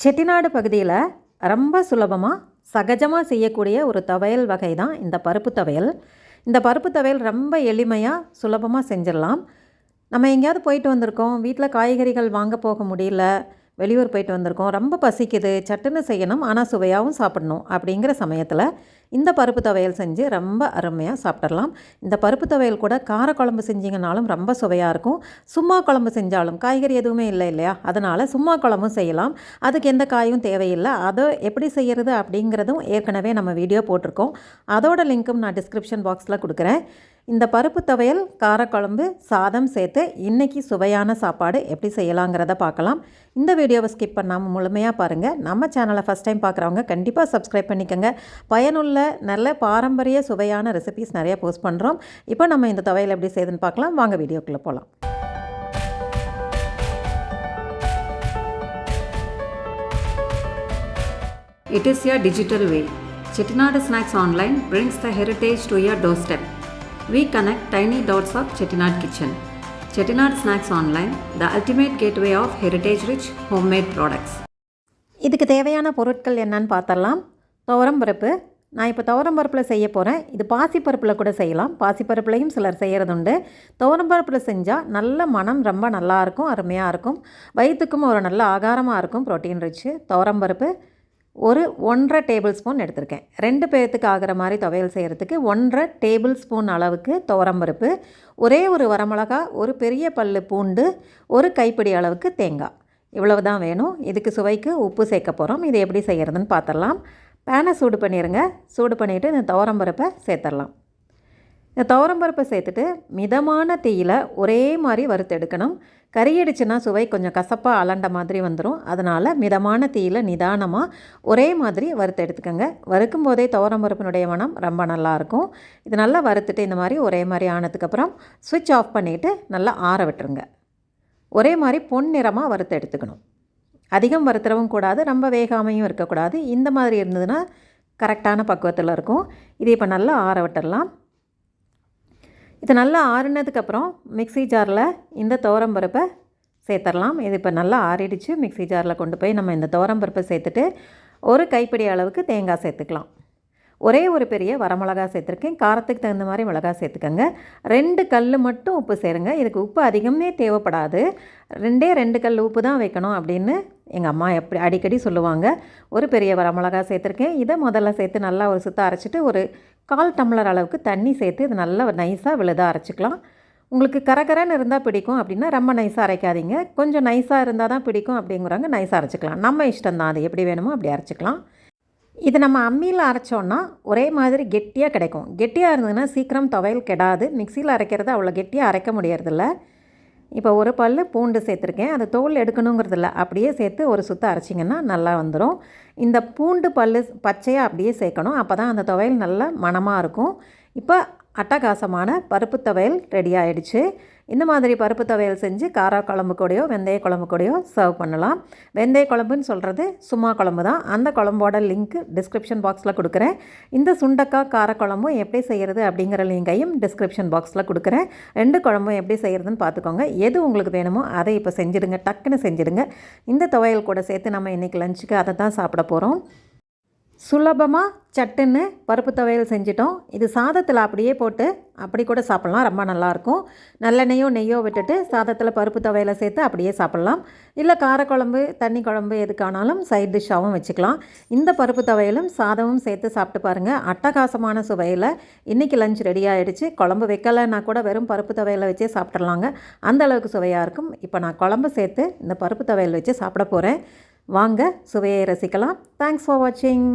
செட்டிநாடு பகுதியில் ரொம்ப சுலபமாக சகஜமாக செய்யக்கூடிய ஒரு துவையல் வகை தான் இந்த பருப்பு துவையல். இந்த பருப்பு துவையல் ரொம்ப எளிமையாக சுலபமாக செஞ்சிடலாம். நம்ம எங்கேயாவது போயிட்டு வந்திருக்கோம், வீட்டில் காய்கறிகள் வாங்க போக முடியல, வெளியூர் போயிட்டு வந்திருக்கோம், ரொம்ப பசிக்குது, சட்டுன்னு செய்யணும் ஆனால் சுவையாகவும் சாப்பிடணும் அப்படிங்கிற சமயத்தில் இந்த பருப்பு துவையல் செஞ்சு ரொம்ப அருமையாக சாப்பிட்றலாம். இந்த பருப்பு துவையல் கூட காரக்குழம்பு செஞ்சிங்கனாலும் ரொம்ப சுவையாக இருக்கும். சும்மா குழம்பு செஞ்சாலும் காய்கறி எதுவுமே இல்லை இல்லையா, அதனால் சும்மா குழம்பும் செய்யலாம். அதுக்கு எந்த காயும் தேவையில்லை. அதை எப்படி செய்கிறது அப்படிங்கிறதும் ஏற்கனவே நம்ம வீடியோ போட்டிருக்கோம். அதோட லிங்க்கும் நான் டிஸ்கிரிப்ஷன் பாக்ஸில் கொடுக்குறேன். இந்த பருப்பு துவையல் காரக்குழம்பு சாதம் சேர்த்து இன்றைக்கி சுவையான சாப்பாடு எப்படி செய்யலாங்கிறத பார்க்கலாம். இந்த வீடியோவை ஸ்கிப் பண்ணாமல் முழுமையாக பாருங்கள். நம்ம சேனலை ஃபஸ்ட் டைம் பார்க்குறவங்க கண்டிப்பாக சப்ஸ்கிரைப் பண்ணிக்கோங்க. பயனுள்ள நல்ல பாரம்பரிய சுவையான ரெசிபீஸ் நிறைய போஸ்ட் பண்ணுறோம். இப்போ நம்ம இந்த துவையல் எப்படி செய்யுதுன்னு பார்க்கலாம். வாங்க வீடியோக்குள்ளே போகலாம். It is a digital way. Chettinad Snacks Online brings the heritage to your doorstep. We connect tiny dots of Chettinad kitchen. Chettinad Snacks Online, the ultimate gateway of heritage-rich homemade products. இதுக்கு தேவையான பொருட்கள் என்னன்னு பார்த்தரலாம். துவரம்பருப்பு. நான் இப்போ துவரம்பருப்பில் செய்ய போகிறேன். இது பாசிப்பருப்பில் கூட செய்யலாம். பாசிப்பருப்புலையும் சிலர் செய்கிறதுண்டு. துவரம்பருப்பில் செஞ்சால் நல்ல மனம் ரொம்ப நல்லாயிருக்கும், அருமையாக இருக்கும். வயிற்றுக்கும் ஒரு நல்ல ஆகாரமாக இருக்கும், ப்ரோட்டீன் ரிச்சு. துவரம்பருப்பு ஒரு 1.5 டேபிள் ஸ்பூன் எடுத்திருக்கேன். 2 பேர்த்துக்கு ஆகிற மாதிரி துவையல் செய்கிறதுக்கு 1.5 டேபிள் ஸ்பூன் அளவுக்கு துவரம்பருப்பு, ஒரே ஒரு வரமிளகா, ஒரு பெரிய பல்லு பூண்டு, ஒரு கைப்பிடி அளவுக்கு தேங்காய், இவ்வளவு தான் வேணும். இதுக்கு சுவைக்கு உப்பு சேர்க்க போகிறோம். இது எப்படி செய்கிறதுன்னு பார்த்துடலாம். பேனை சூடு பண்ணிடுங்க. சூடு பண்ணிவிட்டு இந்த துவரம்பருப்பை சேர்த்துடலாம். இந்த துவரம்பருப்பை சேர்த்துட்டு மிதமான தீயில் ஒரே மாதிரி வறுத்து எடுக்கணும். கறியடிச்சுன்னா சுவை கொஞ்சம் கசப்பாக அலண்ட மாதிரி வந்துடும். அதனால் மிதமான தீயில் நிதானமாக ஒரே மாதிரி வறுத்து எடுத்துக்கோங்க. வறுக்கும் போதே துவரம்பருப்பினுடைய மனம் ரொம்ப நல்லாயிருக்கும். இது நல்லா வறுத்துட்டு இந்த மாதிரி ஒரே மாதிரி ஆனதுக்கப்புறம் ஸ்விட்ச் ஆஃப் பண்ணிவிட்டு நல்லா ஆற விட்டுருங்க. ஒரே மாதிரி பொன்னிறமாக வறுத்து எடுத்துக்கணும். அதிகம் வறுத்துறவும் கூடாது, ரொம்ப வேகாமையும் இருக்கக்கூடாது. இந்த மாதிரி இருந்ததுன்னா கரெக்டான பக்குவத்தில் இருக்கும். இது இப்போ நல்லா ஆற விட்டுடலாம். இது நல்லா ஆறுனதுக்கப்புறம் மிக்ஸி ஜாரில் இந்த துவரம்பருப்பை சேர்த்துடலாம். இது இப்போ நல்லா ஆறிடுச்சு. மிக்ஸி ஜாரில் கொண்டு போய் நம்ம இந்த துவரம்பருப்பை சேர்த்துட்டு ஒரு கைப்பிடி அளவுக்கு தேங்காய் சேர்த்துக்கலாம். ஒரே ஒரு பெரிய வரமிளகா சேர்த்துருக்கேன். காரத்துக்கு தகுந்த மாதிரி மிளகா சேர்த்துக்கோங்க. 2 கல் மட்டும் உப்பு சேருங்க. இதுக்கு உப்பு அதிகமே தேவைப்படாது. 2 கல் உப்பு தான் வைக்கணும் அப்படின்னு எங்கள் அம்மா அடிக்கடி சொல்லுவாங்க. ஒரு பெரிய வரமிளகா சேர்த்துருக்கேன். இதை முதல்ல சேர்த்து நல்லா ஒரு சுத்தம் அரைச்சிட்டு ஒரு 1/4 டம்ளர் அளவுக்கு தண்ணி சேர்த்து இது நல்லா நைஸாக விழுதாக அரைச்சிக்கலாம். உங்களுக்கு கரகரன்னு இருந்தால் பிடிக்கும் அப்படின்னா ரொம்ப நைஸாக அரைக்காதீங்க. கொஞ்சம் நைஸாக இருந்தால் தான் பிடிக்கும் அப்படிங்கிறாங்க, நைஸாக அரைச்சிக்கலாம். நம்ம இஷ்டம் தான், அது எப்படி வேணுமோ அப்படி அரைச்சிக்கலாம். இது நம்ம அம்மியில் அரைச்சோன்னா ஒரே மாதிரி கெட்டியாக கிடைக்கும். கெட்டியாக இருந்ததுன்னா சீக்கிரம் துவையல் கெடாது. மிக்சியில் அரைக்கிறது அவ்வளோ கெட்டியாக அரைக்க முடியறதில்ல. இப்போ ஒரு பல் பூண்டு சேர்த்துருக்கேன். அது தோல் எடுக்கணுங்கிறதில்ல, அப்படியே சேர்த்து ஒரு சுத்தம் அரைச்சிங்கன்னா நல்லா வந்துடும். இந்த பூண்டு பல் பச்சையாக அப்படியே சேர்க்கணும். அப்போ தான் அந்த துவையல் நல்ல மணமாக இருக்கும். இப்போ அட்டகாசமான பருப்பு துவையல் ரெடி ஆகிடுச்சு. இந்த மாதிரி பருப்பு துவையல் செஞ்சு காரக்குழம்பு கூடயோ வெந்தய குழம்பு கூடயோ சர்வ் பண்ணலாம். வெந்தய குழம்புன்னு சொல்கிறது சும்மா குழம்பு தான். அந்த குழம்போட லிங்க் டிஸ்கிரிப்ஷன் பாக்ஸில் கொடுக்குறேன். இந்த சுண்டக்காய் காரக்குழம்பும் எப்படி செய்கிறது அப்படிங்கிற லிங்கையும் டிஸ்கிரிப்ஷன் பாக்ஸில் கொடுக்குறேன். 2 குழம்பும் எப்படி செய்கிறதுன்னு பார்த்துக்கோங்க. எது உங்களுக்கு வேணுமோ அதை இப்போ செஞ்சுடுங்க, டக்குன்னு செஞ்சுடுங்க. இந்த துவையல் கூட சேர்த்து நம்ம இன்றைக்கி லஞ்சுக்கு அதை தான் சாப்பிட போகிறோம். சுலபமாக சட்டுன்னு பருப்பு துவையல் செஞ்சிட்டோம். இது சாதத்தில் அப்படியே போட்டு அப்படி கூட சாப்பிட்லாம், ரொம்ப நல்லாயிருக்கும். நல்லெண்ணெயோ நெய்யோ விட்டுட்டு சாதத்தில் பருப்பு துவையலை சேர்த்து அப்படியே சாப்பிட்லாம். இல்லை காரக்குழம்பு தண்ணி குழம்பு எதுக்கானாலும் சைட் டிஷ்ஷாகவும் வச்சுக்கலாம். இந்த பருப்பு துவையலும் சாதமும் சேர்த்து சாப்பிட்டு பாருங்கள். அட்டகாசமான சுவையில் இன்றைக்கி லஞ்ச் ரெடி ஆகிடுச்சு. குழம்பு வைக்கலைன்னா கூட வெறும் பருப்பு துவையலை வச்சே சாப்பிட்றலாங்க, அந்தளவுக்கு சுவையாக இருக்கும். இப்போ நான் குழம்பு சேர்த்து இந்த பருப்பு துவையல் வச்சு சாப்பிட போகிறேன். வாங்க சுவையை ரசிக்கலாம். தேங்க்ஸ் ஃபார் வாட்சிங்.